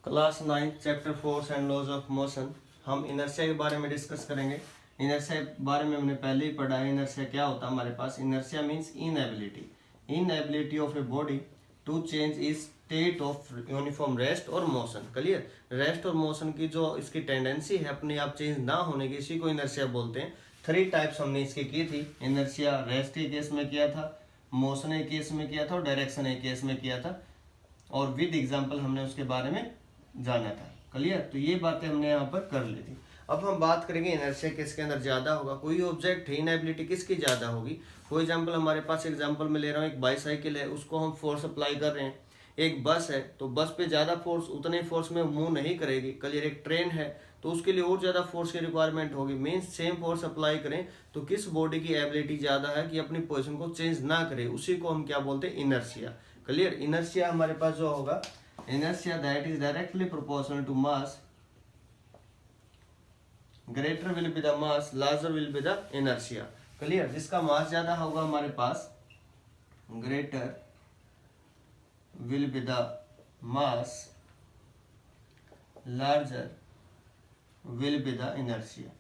Class 9 chapter force and laws of motion. हम inertia के बारे में डिस्कस करेंगे। इनर्शिया के बारे में हमने पहले ही पढ़ा है। इनर्शिया क्या होता है हमारे पास? Inertia means inability of a body to change is state of uniform rest और मोशन। क्लियर? रेस्ट और मोशन की जो इसकी टेंडेंसी है अपने आप चेंज ना होने की, इसी को इनर्शिया बोलते हैं। 3 टाइप्स हमने इसकी की थी। इनर्शिया रेस्ट के केस में किया था, मोशन के केस में किया था और डायरेक्शन के केस में किया था, और विद एग्जाम्पल हमने उसके बारे में जाना था। क्लियर? तो ये बातें हमने यहाँ पर कर ली थी। अब हम बात करेंगे इनर्शिया किसके अंदर ज्यादा होगा। कोई ऑब्जेक्ट है, इनएबिलिटी किसकी ज्यादा होगी। फॉर एग्जाम्पल हमारे पास एग्जाम्पल में ले रहा हूँ, एक बाईसाइकिल है, उसको हम फोर्स अप्लाई कर रहे हैं। एक बस है तो बस पे ज्यादा फोर्स उतने फोर्स में मूव नहीं करेगी। क्लियर? एक ट्रेन है तो उसके लिए और ज्यादा फोर्स की रिक्वायरमेंट होगी। मीन्स सेम फोर्स अप्लाई करें तो किस बॉडी की एबिलिटी ज्यादा है कि अपनी पोजिशन को चेंज ना करे, उसी को हम क्या बोलते हैं? इनर्शिया। क्लियर? इनर्शिया हमारे पास जो होगा, inertia that is directly proportional to mass, greater will be the mass, larger will be the inertia. Clear? जिसका मास ज्यादा होगा हमारे पास, greater will be the mass, larger will be the inertia.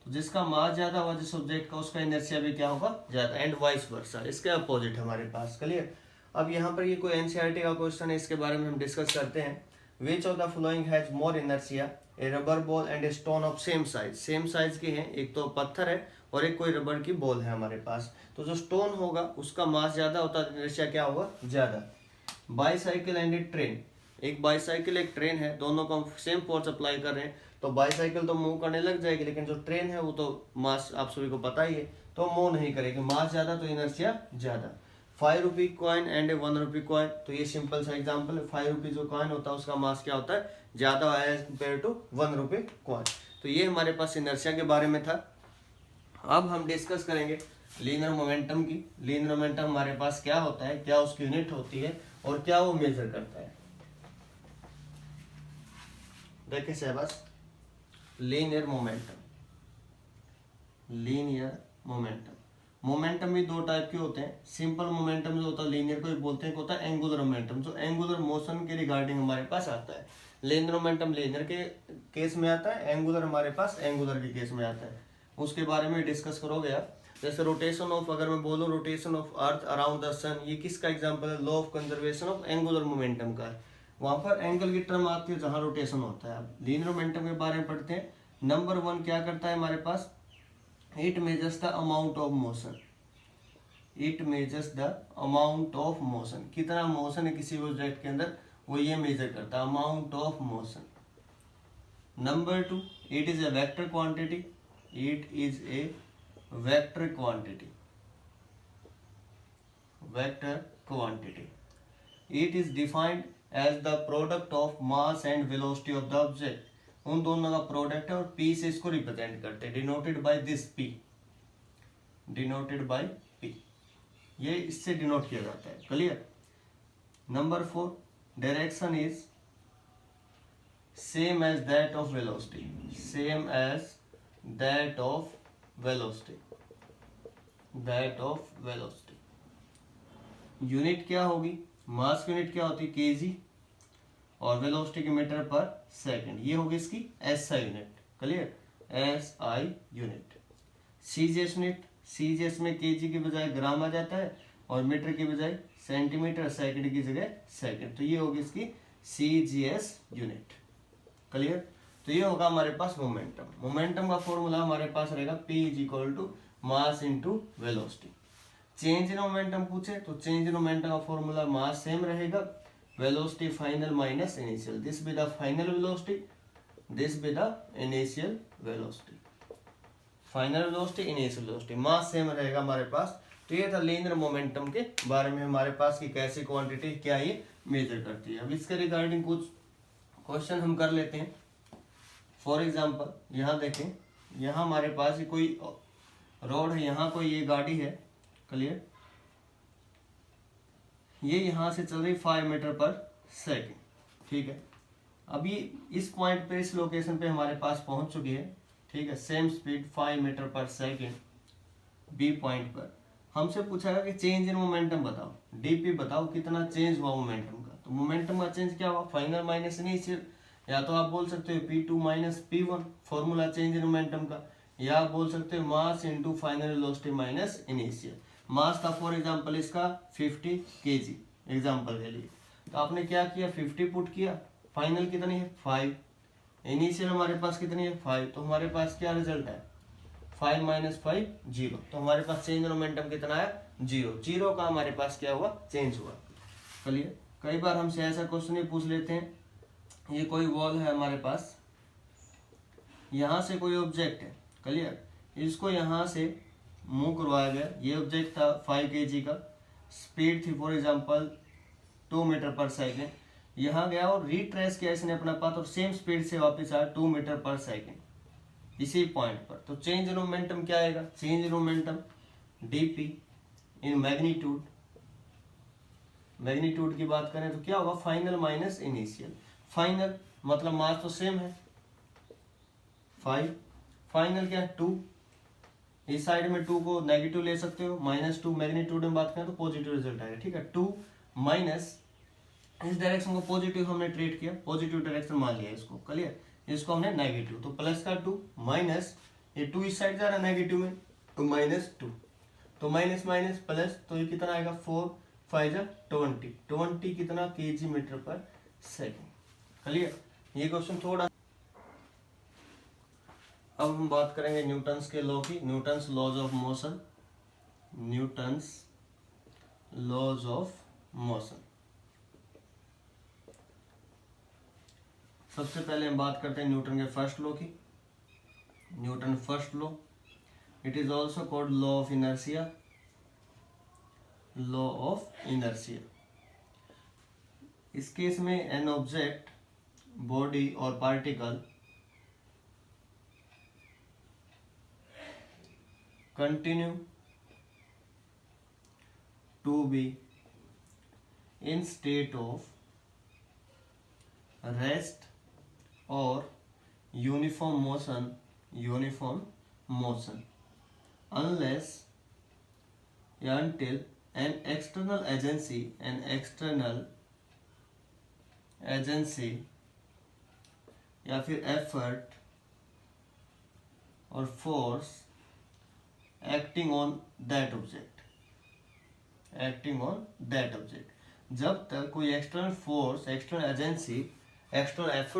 तो जिसका मास ज्यादा होगा जिस ऑब्जेक्ट का, उसका इनर्शिया भी क्या होगा? ज्यादा, एंड वाइस वर्सा। इसके अपोजिट हमारे पास। क्लियर? अब यहाँ पर ये कोई एनसीईआरटी का क्वेश्चन है, इसके बारे में हम डिस्कस करते हैं। Which of the following has more inertia, A rubber ball and a stone of same size. Same size के हैं, एक तो पत्थर है और एक कोई रबर की बॉल है हमारे पास। तो जो स्टोन होगा उसका मास ज्यादा होता है, इनर्शिया क्या होगा? ज्यादा। बाईसाइकिल एंड ए ट्रेन, एक बाईसाइकिल एक ट्रेन है, दोनों को हम सेम फोर्स अप्लाई कर रहे हैं तो बाईसाइकिल तो मूव करने लग जाएगी, लेकिन जो ट्रेन है वो तो मास आप सभी को पता ही है, तो मूव नहीं करेगी। मास ज्यादा तो इनर्शिया ज्यादा। 5 rupee coin and 1 rupee coin, तो ये सिंपल सा एग्जांपल है। 5 रुपी जो कॉइन होता है उसका मास क्या होता है? ज्यादा as compare to 1 rupee coin. तो ये हमारे पास इनर्शिया के बारे में था। अब हम डिस्कस करेंगे लीनियर मोमेंटम की। लीनियर मोमेंटम हमारे पास क्या होता है, क्या उसकी यूनिट होती है और क्या वो मेजर करता है। देखिए Shahbaz, linear momentum, linear momentum, momentum भी 2 टाइप के होते हैं। सिंपल मोमेंटम जो होता है लीनियर को ही बोलते हैं, होता है एंगुलर मोमेंटम, जो एंगुलर मोशन के रिगार्डिंग हमारे पास आता है। लीनियर मोमेंटम लीनियर के केस में आता है, एंगुलर हमारे पास एंगुलर के केस में आता है। उसके बारे में डिस्कस करोगे आप। जैसे रोटेशन ऑफ, अगर मैं बोलूँ rotation of earth around the sun, ये किसका एग्जाम्पल है? Law of conservation of angular momentum का। वहां पर एंगल की टर्म आती है जहां रोटेशन होता है। अब लीनियर मोमेंटम के बारे में पढ़ते हैं। नंबर 1 क्या करता है हमारे पास? It measures the amount of motion. It measures the amount of motion, कितना मोशन है किसी ऑब्जेक्ट के अंदर, वो ये मेजर करता है, amount of motion. Number 2, it is a vector quantity. It is a vector quantity, vector quantity. It is defined as the product of mass and velocity of the object. उन दोनों का product है और P से इसको represent करते हैं, denoted by this P, denoted by P, ये इससे डिनोट किया जाता है। Clear? Number 4, direction is same as that of velocity, same as that of velocity, that of velocity. Unit क्या होगी? मास की यूनिट क्या होती है? केजी, और वेलोसिटी की मीटर पर सेकंड, ये होगी इसकी SI unit. Clear? SI unit. CGS unit, CGS में केजी की बजाय ग्राम आ जाता है और मीटर की बजाय सेंटीमीटर, सेकंड की जगह सेकंड, तो ये होगी इसकी सीजीएस यूनिट। क्लियर? तो ये होगा हमारे पास मोमेंटम। मोमेंटम का फॉर्मूला हमारे पास रहेगा P is equal to mass into velocity. Change in momentum पूछे तो चेंज इन मोमेंटम का फॉर्मूला मास सेम रहेगा, velocity final minus initial, this be the final velocity, this be the initial velocity. Final velocity, initial velocity, mass same रहेगा हमारे पास। तो ये था linear momentum के बारे में हमारे पास की कैसी क्वांटिटी क्या ये मेजर करती है। अब इसके रिगार्डिंग कुछ क्वेश्चन हम कर लेते हैं। फॉर एग्जाम्पल यहाँ देखें, यहाँ हमारे पास कोई रोड है, यहाँ कोई ये गाड़ी है। क्लियर? ये यहाँ से चल रही 5 मीटर पर सेकंड, ठीक है। अभी इस पॉइंट पे, इस लोकेशन पे हमारे पास पहुंच चुकी है, ठीक है। सेम स्पीड 5 मीटर पर सेकंड बी पॉइंट पर। हमसे पूछा कि चेंज इन मोमेंटम बताओ, डीपी बताओ कितना चेंज हुआ मोमेंटम का। तो तो मोमेंटम का चेंज क्या हुआ, फाइनल माइनस इनिशियल। या तो आप बोल सकते हो P2 minus P1, formula change in momentum का। या आप बोल सकते हो mass into final velocity minus initial. Mass था फॉर एग्जांपल इसका 50 kg एग्जांपल के लिए, तो आपने क्या किया 50 पुट किया, फाइनल कितनी है 5, इनिशियल हमारे पास कितनी है 5, तो हमारे पास क्या रिजल्ट है 5 माइनस 5 0, तो हमारे पास चेंज इन मोमेंटम कितना है 0, 0 का हमारे पास क्या हुआ चेंज हुआ। चलिए कई बार हमसे ऐसा क्वेश्चन ही पूछ लेते हैं, ये कोई वॉल है हमारे पास, यहाँ से कोई ऑब्जेक्ट है, क्लियर, इसको यहाँ से मूव करवाया गया, ये ऑब्जेक्ट था 5 kg का, स्पीड थी फॉर एग्जांपल 2 मीटर पर सेकेंड, यहाँ गया और रिट्रेस किया इसने अपना पाथ और सेम स्पीड से वापस आया 2 मीटर पर सेकेंड इसी पॉइंट पर, तो चेंज इन मोमेंटम क्या आएगा, change in momentum dp in magnitude, magnitude की बात करें तो क्या होगा फाइनल माइनस इनिशियल, फाइनल मतलब मास तो सेम है 5, फाइनल क्या है 2, इस साइड में 2 को नेगेटिव ले सकते हो, -2 मैग्नीट्यूड में बात करें तो पॉजिटिव रिजल्ट आएगा, ठीक है 2 माइनस, इस डायरेक्शन को पॉजिटिव हमने ट्रीट किया, पॉजिटिव डायरेक्शन मान लिया इसको, क्लियर, इसको हमने नेगेटिव, तो प्लस का 2 माइनस ये 2 इस साइड जा रहा है नेगेटिव में तो -2, तो माइनस माइनस प्लस, तो ये कितना आएगा 4 5 20, 20 कितना kg मीटर पर सेकेंड, क्लियर। ये क्वेश्चन थोड़ा, अब हम बात करेंगे न्यूटन्स के लॉ की, Newton's laws of motion, Newton's laws of motion. सबसे पहले हम बात करते हैं न्यूटन के फर्स्ट लॉ की, Newton first law, it is also called law of inertia, law of inertia. इस केस में एन ऑब्जेक्ट, बॉडी और particle continue to be in state of rest or uniform motion unless until an external agency या फिर effort और force acting on that object, acting on that object, जब तक कोई external force, external agency, external effort